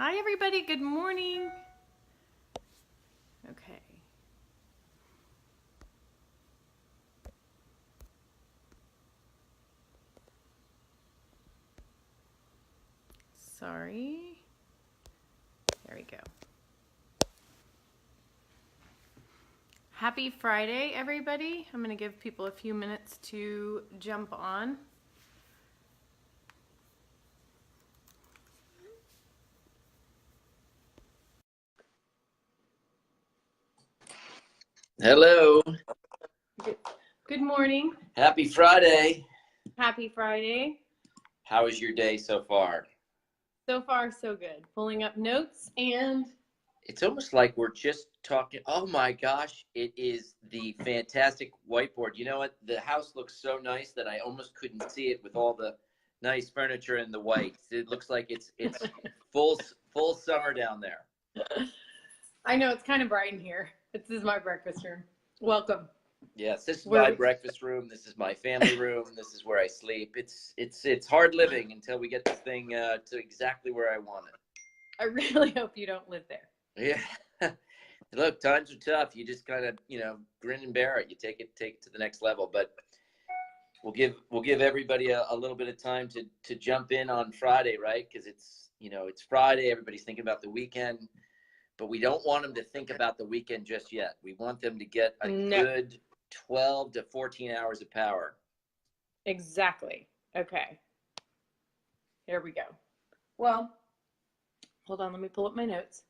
Hi, everybody. Good morning. Okay. Sorry. There we go. Happy Friday, everybody. I'm going to give people a few minutes to jump on. Hello. Good morning. Happy Friday. Happy Friday. How is your day so far? So far, so good. Pulling up notes and... It's almost like we're just talking. Oh my gosh, it is the fantastic whiteboard. You know what? The house looks so nice that I almost couldn't see it with all the nice furniture and the white. It looks like it's full summer down there. I know, it's kind of bright in here. This is my breakfast room. Welcome. Yes, this is my breakfast room. This is my family room. This is where I sleep. It's hard living until we get this thing to exactly where I want it. I really hope you don't live there. Yeah. Look, times are tough. You just kind of, grin and bear it. You take it to the next level. But we'll give everybody a little bit of time to jump in on Friday, right? Because it's Friday. Everybody's thinking about the weekend, but we don't want them to think about the weekend just yet. We want them to get a good 12 to 14 hours of power. Exactly. Okay. Here we go. Well, hold on. Let me pull up my notes.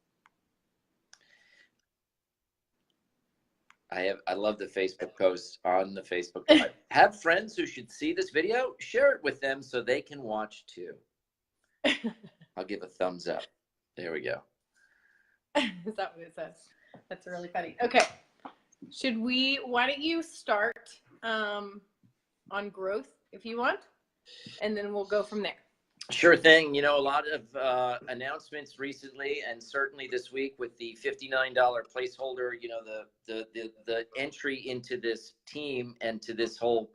I love the Facebook posts on the Facebook Live. Have friends who should see this video, share it with them so they can watch too. I'll give a thumbs up. There we go. Is that what it says? That's really funny. Okay. Why don't you start on growth if you want, and then we'll go from there. Sure thing. A lot of announcements recently, and certainly this week with the $59 placeholder. The entry into this team and to this whole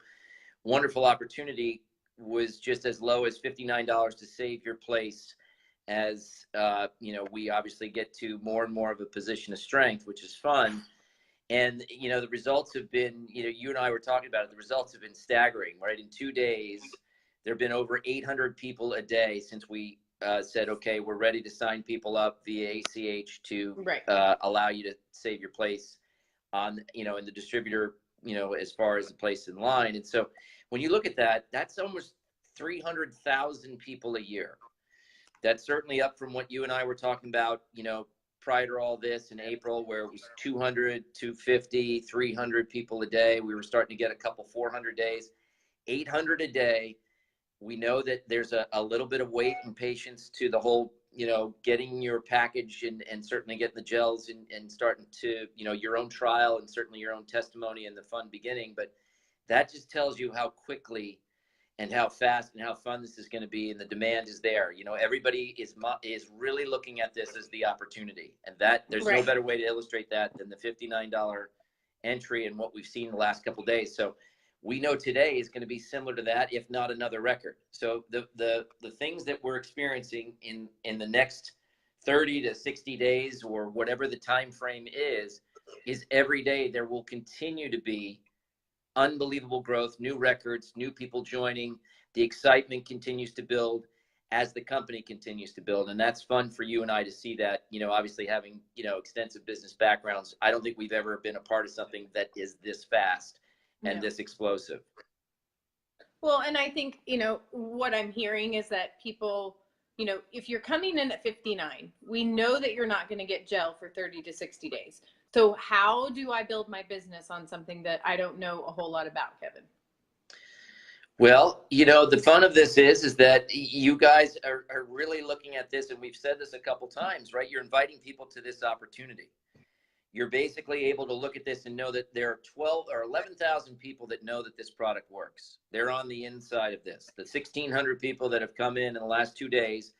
wonderful opportunity was just as low as $59 to save your place. As we obviously get to more and more of a position of strength, which is fun. And the results have been. You and I were talking about it. The results have been staggering. Right, in 2 days. There have been over 800 people a day since we said, okay, we're ready to sign people up via ACH to allow you to save your place on, in the distributor, as far as the place in line. And so when you look at that, that's almost 300,000 people a year. That's certainly up from what you and I were talking about, prior to all this in April, where it was 200, 250, 300 people a day. We were starting to get a couple 400 days, 800 a day. We know that there's a little bit of wait and patience to the whole, getting your package and certainly getting the gels and starting to, your own trial and certainly your own testimony and the fun beginning. But that just tells you how quickly and how fast and how fun this is going to be. And the demand is there. Everybody is really looking at this as the opportunity. And that there's no better way to illustrate that than the $59 entry and what we've seen the last couple of days. So we know today is going to be similar to that, if not another record. So the things that we're experiencing in the next 30 to 60 days or whatever the time frame is every day there will continue to be unbelievable growth, new records, new people joining. The excitement continues to build as the company continues to build. And that's fun for you and I to see that, obviously having, extensive business backgrounds. I don't think we've ever been a part of something that is this fast and this explosive. Well, and I think, what I'm hearing is that people, if you're coming in at 59, we know that you're not going to get gel for 30 to 60 days. So how do I build my business on something that I don't know a whole lot about, Kevin? Well, the fun of this is that you guys are really looking at this, and we've said this a couple times, right? You're inviting people to this opportunity. You're basically able to look at this and know that there are 12 or 11,000 people that know that this product works. They're on the inside of this. The 1,600 people that have come in the last 2 days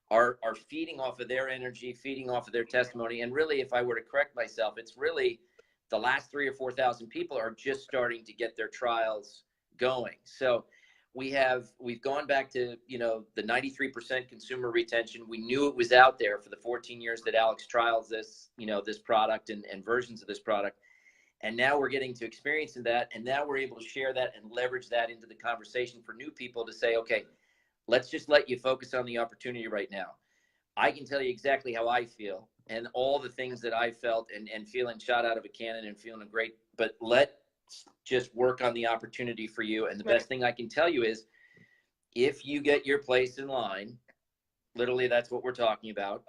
are feeding off of their energy, feeding off of their testimony. And really, if I were to correct myself, it's really the last 3,000 or 4,000 people are just starting to get their trials going. So we've gone back to, you know, the 93% consumer retention. We knew it was out there for the 14 years that Alex trials this, you know, this product and versions of this product. And now we're getting to experience that. And now we're able to share that and leverage that into the conversation for new people to say, okay, let's just let you focus on the opportunity right now. I can tell you exactly how I feel and all the things that I felt and feeling shot out of a cannon and feeling great, but let's just work on the opportunity for you. And the best thing I can tell you is if you get your place in line, literally that's what we're talking about,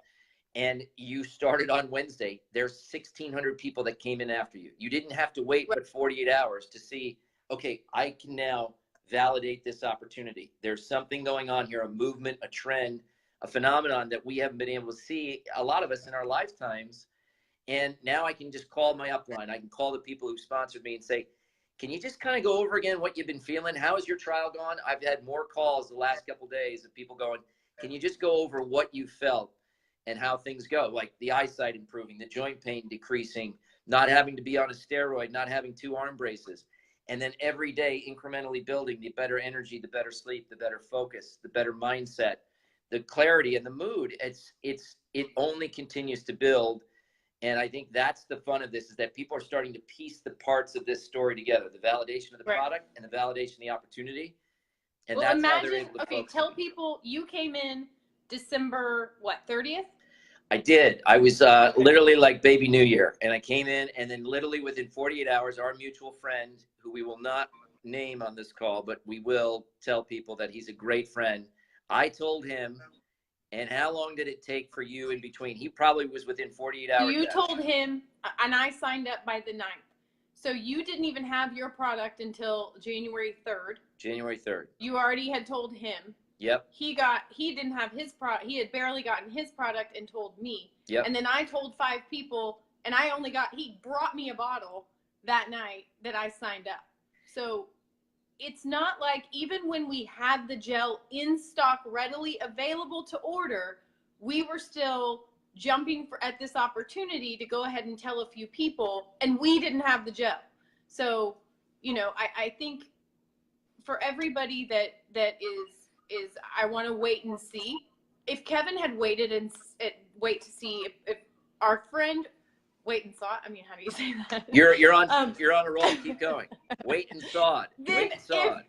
and you started on Wednesday, there's 1,600 people that came in after you. You didn't have to wait but 48 hours to see, okay, I can now validate this opportunity. There's something going on here, a movement, a trend, a phenomenon that we haven't been able to see, a lot of us in our lifetimes. And now I can just call my upline. I can call the people who sponsored me and say, can you just kind of go over again what you've been feeling? How has your trial gone? I've had more calls the last couple of days of people going, can you just go over what you felt and how things go? Like the eyesight improving, the joint pain decreasing, not having to be on a steroid, not having 2 arm braces. And then every day incrementally building the better energy, the better sleep, the better focus, the better mindset, the clarity and the mood. It only continues to build. And I think that's the fun of this, is that people are starting to piece the parts of this story together, the validation of the product and the validation of the opportunity. And well, that's imagine, how they're able to focus. Tell people you came in December, 30th? I did. I was literally like baby New Year. And I came in, and then literally within 48 hours, our mutual friend, who we will not name on this call, but we will tell people that he's a great friend. I told him. And how long did it take for you in between? He probably was within 48 hours. You told him, and I signed up by the 9th. So you didn't even have your product until January 3rd. January 3rd. You already had told him. Yep. He didn't have his product. He had barely gotten his product and told me. Yep. And then I told 5 people, and he brought me a bottle that night that I signed up. So it's not like, even when we had the gel in stock, readily available to order, we were still jumping at this opportunity to go ahead and tell a few people, and we didn't have the gel. So, you know, I think for everybody that is I want to wait and see. If Kevin had waited and wait to see if our friend wait and saw it. I mean, how do you say that? You're on a roll. Keep going. Wait and saw it. Wait and saw it.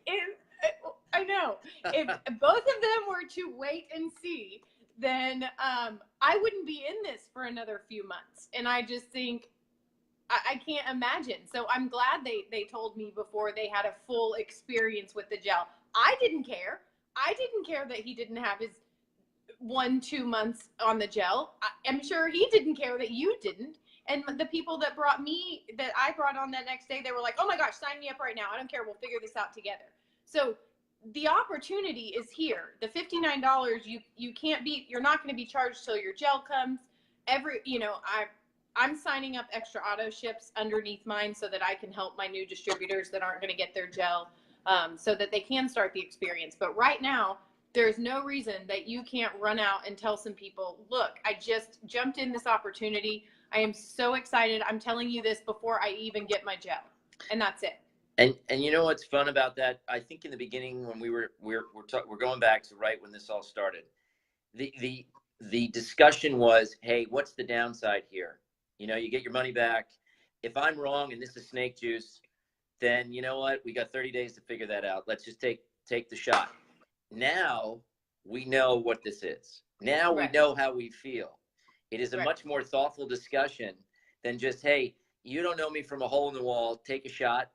I know. If both of them were to wait and see, then I wouldn't be in this for another few months. And I just think I can't imagine. So I'm glad they told me before they had a full experience with the gel. I didn't care. I didn't care that he didn't have his 1-2 months on the gel. I'm sure he didn't care that you didn't. And the people that I brought on that next day, they were like, oh my gosh, sign me up right now. I don't care. We'll figure this out together. So the opportunity is here. The $59, you're not going to be charged till your gel comes. I'm signing up extra auto ships underneath mine so that I can help my new distributors that aren't going to get their gel, so that they can start the experience. But right now, there's no reason that you can't run out and tell some people, look, I just jumped in this opportunity. I am so excited. I'm telling you this before I even get my gel. And that's it. And you know what's fun about that? I think in the beginning, when we're going back to right when this all started, the discussion was, hey, what's the downside here? You know, you get your money back. If I'm wrong and this is snake juice, then you know what? We got 30 days to figure that out. Let's just take the shot. Now we know what this is. Now we know how we feel. It is a much more thoughtful discussion than just, hey, you don't know me from a hole in the wall, take a shot.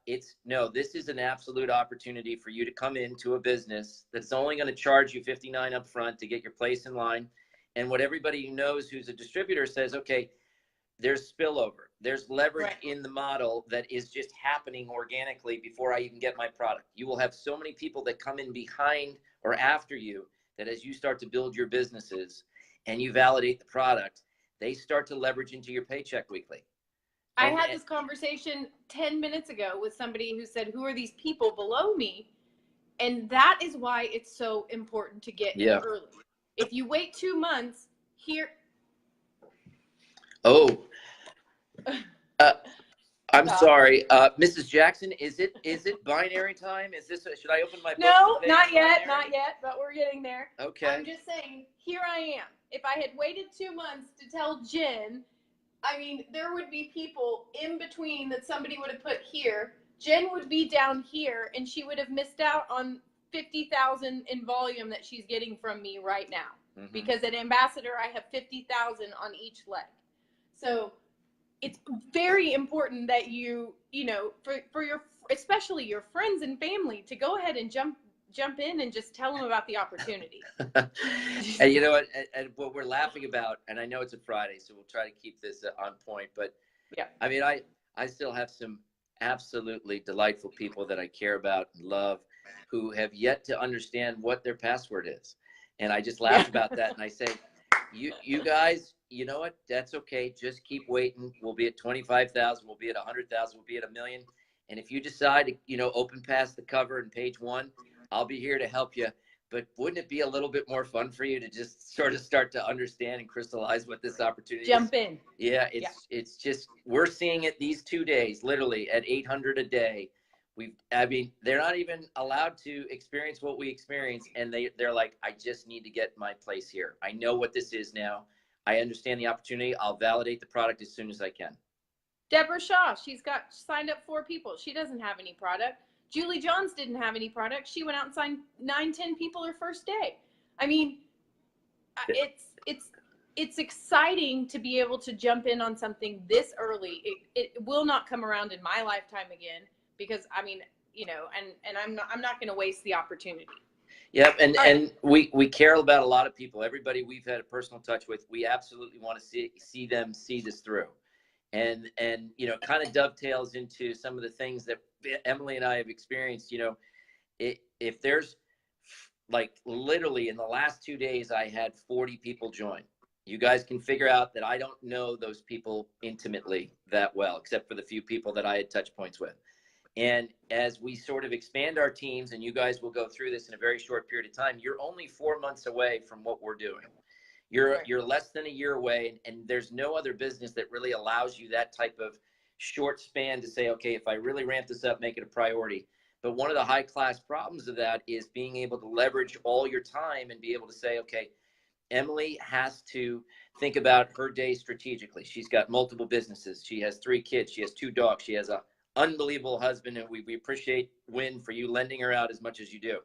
No, this is an absolute opportunity for you to come into a business that's only going to charge you $59 up front to get your place in line. And what everybody knows who's a distributor says, okay, there's spillover. There's leverage in the model that is just happening organically before I even get my product. You will have so many people that come in behind or after you that as you start to build your businesses and you validate the product, they start to leverage into your paycheck weekly. I had this conversation 10 minutes ago with somebody who said, who are these people below me? And that is why it's so important to get in early. If you wait 2 months, I'm sorry, Mrs. Jackson. Is it binary time? Is this? Should I open my book? No, today? not yet, not yet. But we're getting there. Okay. I'm just saying. Here I am. If I had waited 2 months to tell Jen, I mean, there would be people in between that somebody would have put here. Jen would be down here, and she would have missed out on 50,000 in volume that she's getting from me right now. Mm-hmm. Because at Ambassador, I have 50,000 on each leg. So it's very important that you know, for your, especially your friends and family, to go ahead and jump in and just tell them about the opportunity. And you know what? And what we're laughing about, and I know it's a Friday, so we'll try to keep this on point. But yeah, I mean, I still have some absolutely delightful people that I care about and love, who have yet to understand what their password is. And I just laugh about that, and I say, you guys, you know what? That's okay. Just keep waiting. We'll be at 25,000. We'll be at 100,000. We'll be at 1 million. And if you decide to, you know, open past the cover and page 1, I'll be here to help you. But wouldn't it be a little bit more fun for you to just sort of start to understand and crystallize what this opportunity Jump is? in. Yeah, it's just, we're seeing it these 2 days, literally at 800 a day. I mean, they're not even allowed to experience what we experience, and they're like, I just need to get my place here. I know what this is now. I understand the opportunity. I'll validate the product as soon as I can. Deborah Shaw, she's got signed up 4 people. She doesn't have any product. Julie Johns didn't have any product. She went out and signed 9-10 people her first day. I mean, it's exciting to be able to jump in on something this early. It will not come around in my lifetime again, because I mean, you know, and I'm not going to waste the opportunity. Yep, and we care about a lot of people. Everybody we've had a personal touch with, we absolutely want to see them see this through. And you know, kind of dovetails into some of the things that Emily and I have experienced. You know, if there's, like, literally in the last 2 days, I had 40 people join. You guys can figure out that I don't know those people intimately that well, except for the few people that I had touch points with. And as we sort of expand our teams, and you guys will go through this in a very short period of time, you're only 4 months away from what we're doing. You're less than a year away, and there's no other business that really allows you that type of short span to say, okay, if I really ramp this up, make it a priority. But one of the high class problems of that is being able to leverage all your time and be able to say, okay, Emily has to think about her day strategically. She's got multiple businesses. She has 3 kids. She has 2 dogs. She has a unbelievable husband, and we appreciate, Wynn, for you lending her out as much as you do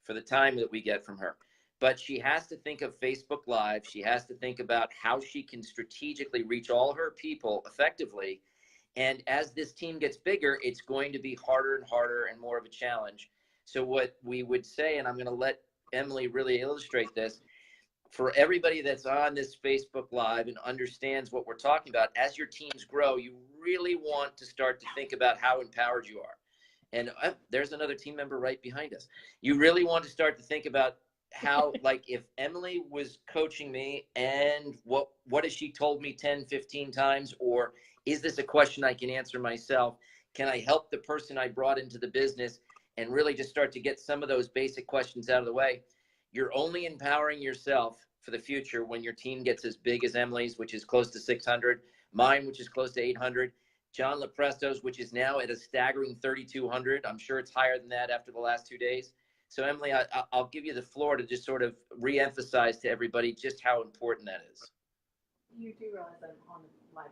for the time that we get from her. But she has to think of Facebook Live. She has to think about how she can strategically reach all her people effectively. And as this team gets bigger, it's going to be harder and harder and more of a challenge. So what we would say, and I'm going to let Emily really illustrate this, for everybody that's on this Facebook Live and understands what we're talking about, as your teams grow, you really want to start to think about how empowered you are. And there's another team member right behind us. You really want to start to think about how, like, if Emily was coaching me, and what has she told me 10, 15 times, or is this a question I can answer myself? Can I help the person I brought into the business? And really just start to get some of those basic questions out of the way. You're only empowering yourself for the future when your team gets as big as Emily's, which is close to 600, mine, which is close to 800, John LaPresto's, which is now at a staggering 3,200. I'm sure it's higher than that after the last 2 days. So Emily, I'll give you the floor to just sort of re-emphasize to everybody just how important that is. You do realize I'm on the live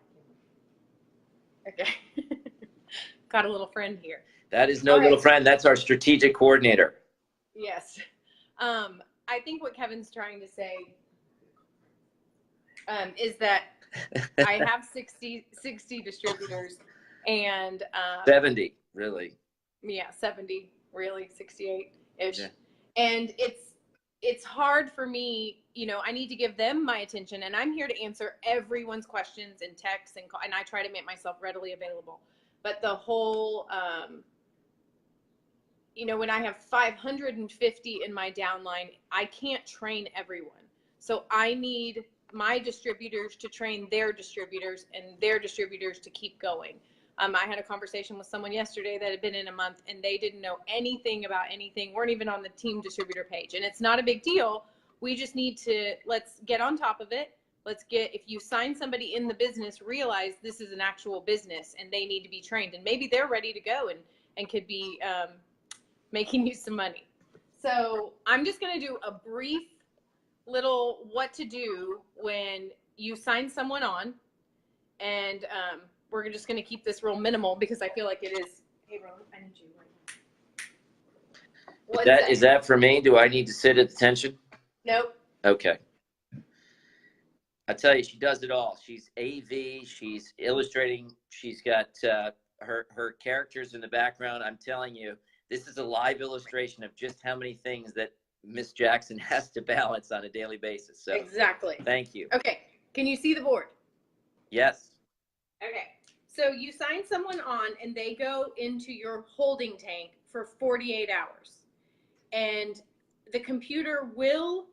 camera. Okay. Got a little friend here. That is no little friend. That's our strategic coordinator. Yes. I think what Kevin's trying to say is that I have 60 distributors, and 70, really. Yeah, 70, really, 68-ish. Yeah. And it's hard for me, you know, I need to give them my attention, and I'm here to answer everyone's questions and texts, and I try to make myself readily available. But the whole, you know, when I have 550 in my downline, I can't train everyone. So I need my distributors to train their distributors, and their distributors to keep going. I had a conversation with someone yesterday that had been in a month, and they didn't know anything about anything, weren't even on the team distributor page. And it's not a big deal. We just need to, let's get on top of it, if you sign somebody in the business, realize this is an actual business and they need to be trained, and maybe they're ready to go and could be making you some money. So I'm just going to do a brief little what to do when you sign someone on, and we're just going to keep this real minimal because I feel like it is. Hey, Rowan, I need you right now. Is that for me? Do I need to sit at attention? Nope. Okay. I tell you, she does it all. She's AV. She's illustrating. She's got her characters in the background. I'm telling you, this is a live illustration of just how many things that Miss Jackson has to balance on a daily basis. So exactly. Thank you. Okay. Can you see the board? Yes. Okay. So you sign someone on and they go into your holding tank for 48 hours. And the computer will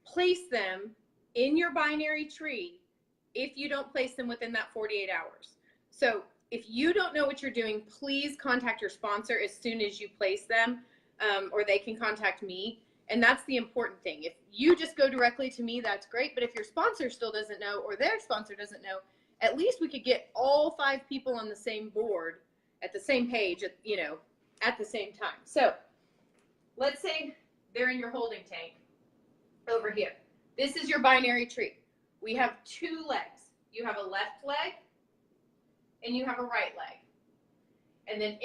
place them in your binary tree if you don't place them within that 48 hours. So if you don't know what you're doing, please contact your sponsor as soon as you place them, or they can contact me. And that's the important thing. If you just go directly to me, that's great. But if your sponsor still doesn't know, or their sponsor doesn't know, at least we could get all 5 people on the same board at the same page, at the same time. So let's say they're in your holding tank over here. This is your binary tree. We have 2 legs. You have a left leg and you have a right leg. And then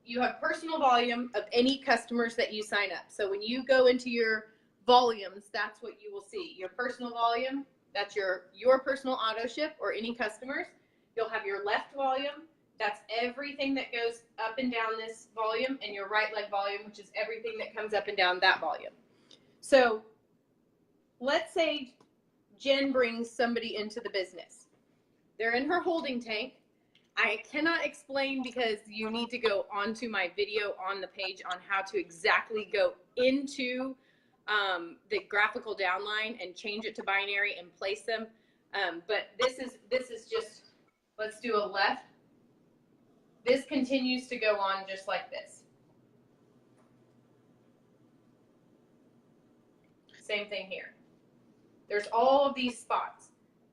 you have personal volume of any customers that you sign up. So when you go into your volumes, that's what you will see. Your personal volume, that's your personal auto ship or any customers. You'll have your left volume. That's everything that goes up and down this volume, and your right leg volume, which is everything that comes up and down that volume. So let's say Jen brings somebody into the business. They're in her holding tank. I cannot explain because you need to go onto my video on the page on how to exactly go into the graphical downline and change it to binary and place them. But this is just, let's do a left. This continues to go on just like this. Same thing here. There's all of these spots.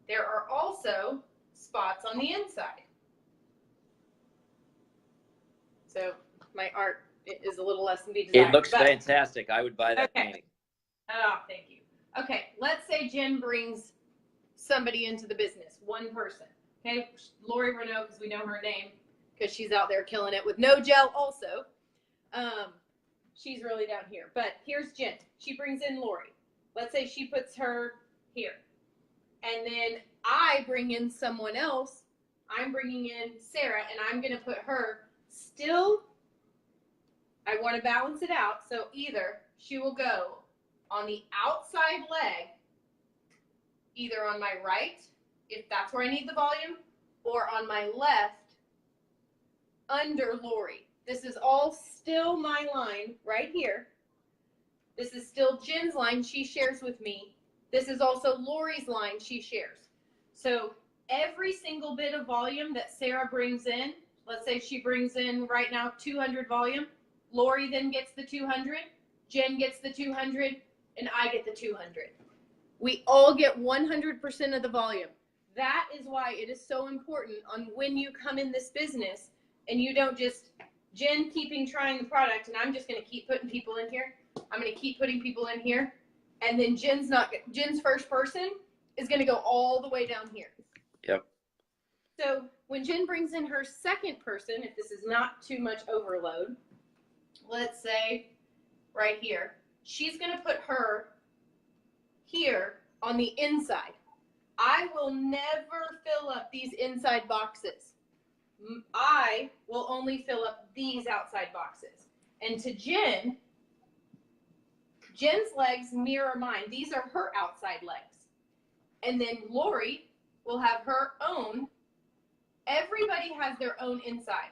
There are also spots on the inside. So my art is a little less than be desired. It looks fantastic. I would buy that painting. Oh, thank you. Okay, let's say Jen brings somebody into the business, one person. Okay, Lori Renault, because we know her name, because she's out there killing it with no gel also. She's really down here. But here's Jen. She brings in Lori. Let's say she puts her here. And then I bring in someone else. I'm bringing in Sarah, and I'm going to put her still. I want to balance it out. So either she will go on the outside leg, either on my right, if that's where I need the volume, or on my left, under Lori. This is all still my line right here. This is still Jen's line she shares with me. This is also Lori's line she shares. So every single bit of volume that Sarah brings in, let's say she brings in right now 200 volume, Lori then gets the 200, Jen gets the 200, and I get the 200. We all get 100% of the volume. That is why it is so important on when you come in this business and you don't just, Jen keeping trying the product and I'm just going to keep putting people in here. I'm going to keep putting people in here. And then Jen's first person is going to go all the way down here. Yep. So when Jen brings in her second person, if this is not too much overload, let's say right here, she's going to put her here on the inside. I will never fill up these inside boxes. I will only fill up these outside boxes. And to Jen, Jen's legs mirror mine. These are her outside legs. And then Lori will have her own. Everybody has their own inside.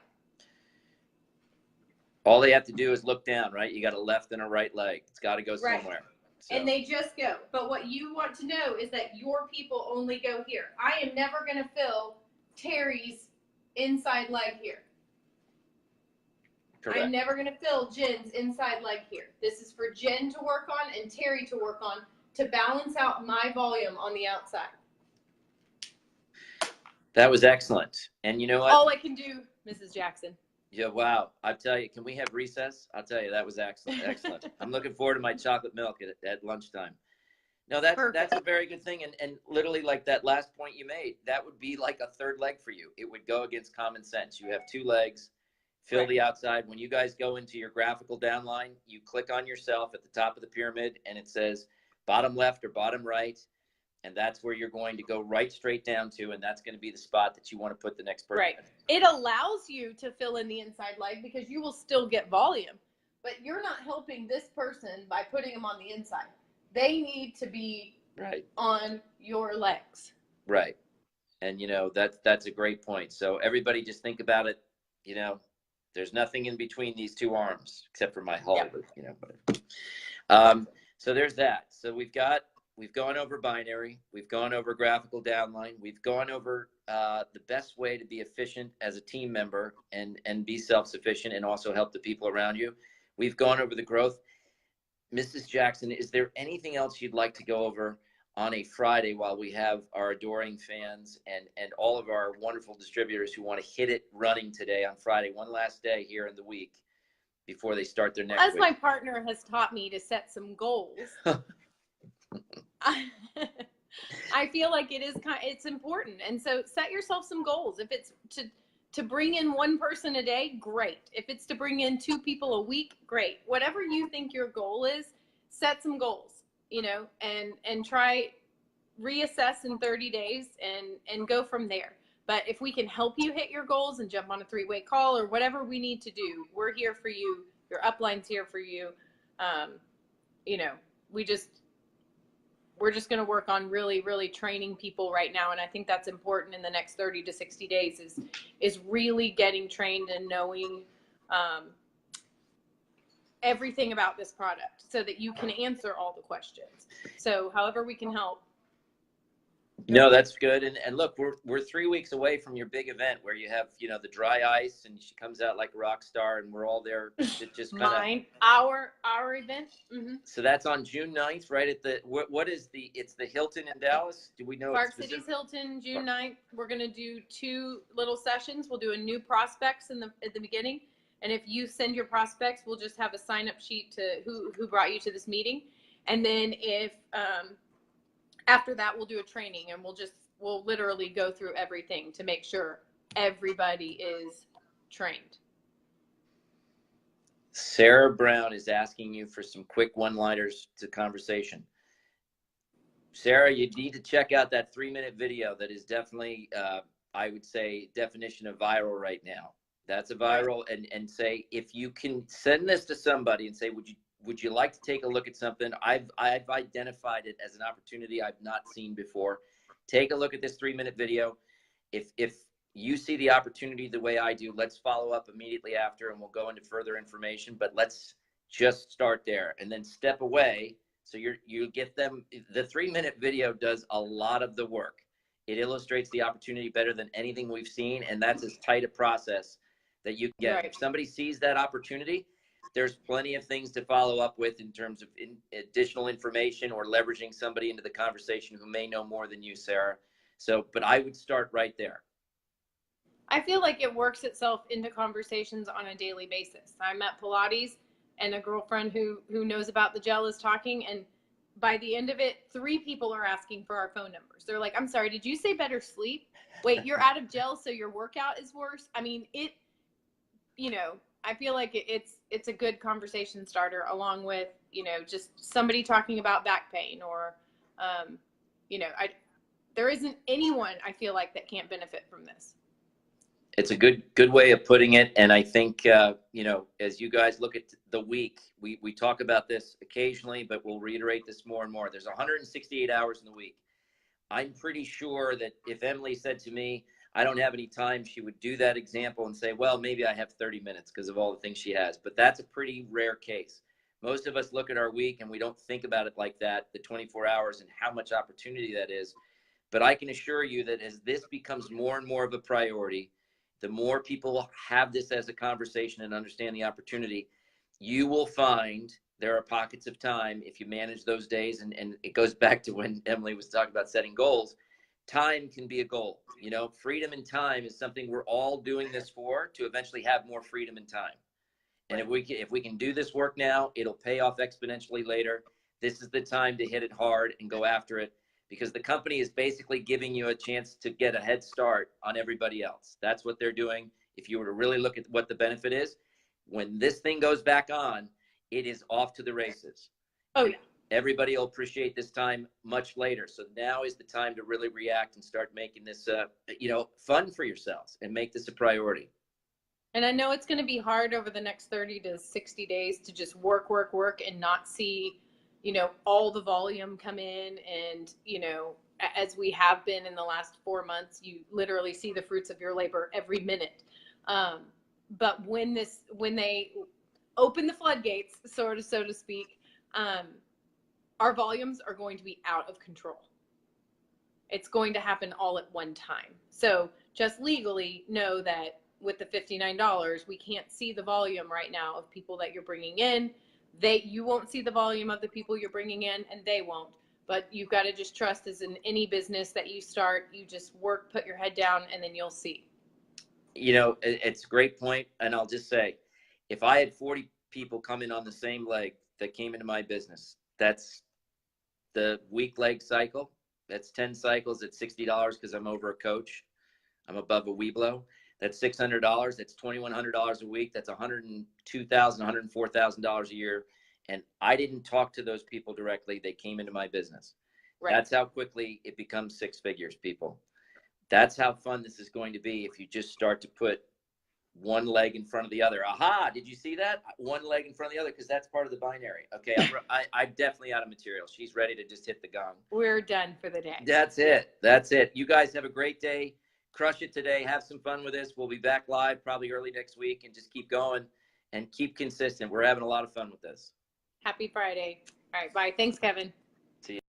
All they have to do is look down, right? You got a left and a right leg. It's got to go somewhere. Right. So. And they just go. But what you want to know is that your people only go here. I am never going to fill Terry's inside leg here. Correct. I'm never going to fill Jen's inside leg here. This is for Jen to work on and Terry to work on to balance out my volume on the outside. That was excellent. And you know what? All I can do, Mrs. Jackson. Yeah, wow. I tell you, can we have recess? I'll tell you, that was excellent. Excellent. I'm looking forward to my chocolate milk at lunchtime. No, that's a very good thing. And literally, like that last point you made, that would be like a third leg for you. It would go against common sense. You have two legs, fill the outside. When you guys go into your graphical downline, you click on yourself at the top of the pyramid, and it says bottom left or bottom right. And that's where you're going to go right straight down to, and that's going to be the spot that you want to put the next person. Right. It allows you to fill in the inside leg because you will still get volume, but you're not helping this person by putting them on the inside. They need to be on your legs. Right. And, that's a great point. So everybody just think about it, there's nothing in between these two arms except for my hull, whatever. So there's that. So we've gone over binary. We've gone over graphical downline. We've gone over the best way to be efficient as a team member and be self-sufficient and also help the people around you. We've gone over the growth. Mrs. Jackson, is there anything else you'd like to go over on a Friday while we have our adoring fans and all of our wonderful distributors who want to hit it running today on Friday, one last day here in the week before they start their next week? As my partner has taught me to set some goals, I feel like it's important. And so set yourself some goals. If it's to bring in one person a day, great. If it's to bring in 2 people a week, great. Whatever you think your goal is, set some goals, and try reassess in 30 days and go from there. But if we can help you hit your goals and jump on a 3-way call or whatever we need to do, we're here for you. Your upline's here for you. We're just going to work on really, really training people right now. And I think that's important in the next 30 to 60 days is really getting trained and knowing everything about this product so that you can answer all the questions. So however we can help. No, that's good. And look, we're 3 weeks away from your big event where you have, the dry ice and she comes out like a rock star and we're all there. Just our event. Mm-hmm. So that's on June 9th, right at it's the Hilton in Dallas. Do we know? Park City's Hilton, June 9th. We're going to do 2 little sessions. We'll do a new prospects at the beginning. And if you send your prospects, we'll just have a sign up sheet to who brought you to this meeting. And then if, after that, we'll do a training and we'll literally go through everything to make sure everybody is trained. Sarah Brown is asking you for some quick one-liners to conversation. Sarah, you need to check out that 3-minute video that is definitely, I would say, definition of viral right now. That's a viral, and say, if you can send this to somebody and say, would you like to take a look at something? I've identified it as an opportunity I've not seen before. Take a look at this 3-minute video. If you see the opportunity the way I do, let's follow up immediately after and we'll go into further information, but let's just start there and then step away. So you get them. The 3-minute video does a lot of the work. It illustrates the opportunity better than anything we've seen. And that's as tight a process that you can get. If somebody sees that opportunity, there's plenty of things to follow up with in terms of additional information or leveraging somebody into the conversation who may know more than you, Sarah. So, but I would start right there. I feel like it works itself into conversations on a daily basis. I'm at Pilates and a girlfriend who knows about the gel is talking, and by the end of it, 3 people are asking for our phone numbers. They're like, I'm sorry, did you say better sleep? Wait, you're out of gel, so your workout is worse? I mean, I feel like it's a good conversation starter, along with, just somebody talking about back pain or, there isn't anyone I feel like that can't benefit from this. It's a good way of putting it. And I think, as you guys look at the week, we talk about this occasionally, but we'll reiterate this more and more. There's 168 hours in the week. I'm pretty sure that if Emily said to me, I don't have any time, she would do that example and say, well, maybe I have 30 minutes because of all the things she has. But that's a pretty rare case. Most of us look at our week and we don't think about it like that, the 24 hours and how much opportunity that is. But I can assure you that as this becomes more and more of a priority, the more people have this as a conversation and understand the opportunity, you will find there are pockets of time if you manage those days. And it goes back to when Emily was talking about setting goals. Time can be a goal. You know, freedom and time is something we're all doing this for, to eventually have more freedom and time. And if we can do this work now, it'll pay off exponentially later. This is the time to hit it hard and go after it, because the company is basically giving you a chance to get a head start on everybody else. That's what they're doing. If you were to really look at what the benefit is, when this thing goes back on, it is off to the races. Oh, yeah. Everybody will appreciate this time much later. So now is the time to really react and start making this, fun for yourselves, and make this a priority. And I know it's going to be hard over the next 30 to 60 days to just work and not see, all the volume come in. And, as we have been in the last 4 months, you literally see the fruits of your labor every minute. But when they open the floodgates, so to speak, our volumes are going to be out of control. It's going to happen all at one time. So just legally know that with the $59, we can't see the volume right now of people that you're bringing in. You won't see the volume of the people you're bringing in, and they won't. But you've got to just trust, as in any business that you start, you just work, put your head down, and then you'll see. It's a great point. And I'll just say, if I had 40 people come in on the same leg that came into my business, that's the week leg cycle. That's 10 cycles at $60 because I'm over a coach. I'm above a Weeblo. That's $600. That's $2,100 a week. That's $102,000, $104,000 a year. And I didn't talk to those people directly. They came into my business. Right. That's how quickly it becomes six figures, people. That's how fun this is going to be if you just start to put one leg in front of the other. Aha, did you see that? One leg in front of the other, because that's part of the binary. Okay, I'm definitely out of material. She's ready to just hit the gong. We're done for the day. That's it. That's it. You guys have a great day. Crush it today. Have some fun with this. We'll be back live probably early next week, and just keep going and keep consistent. We're having a lot of fun with this. Happy Friday. All right, bye. Thanks, Kevin.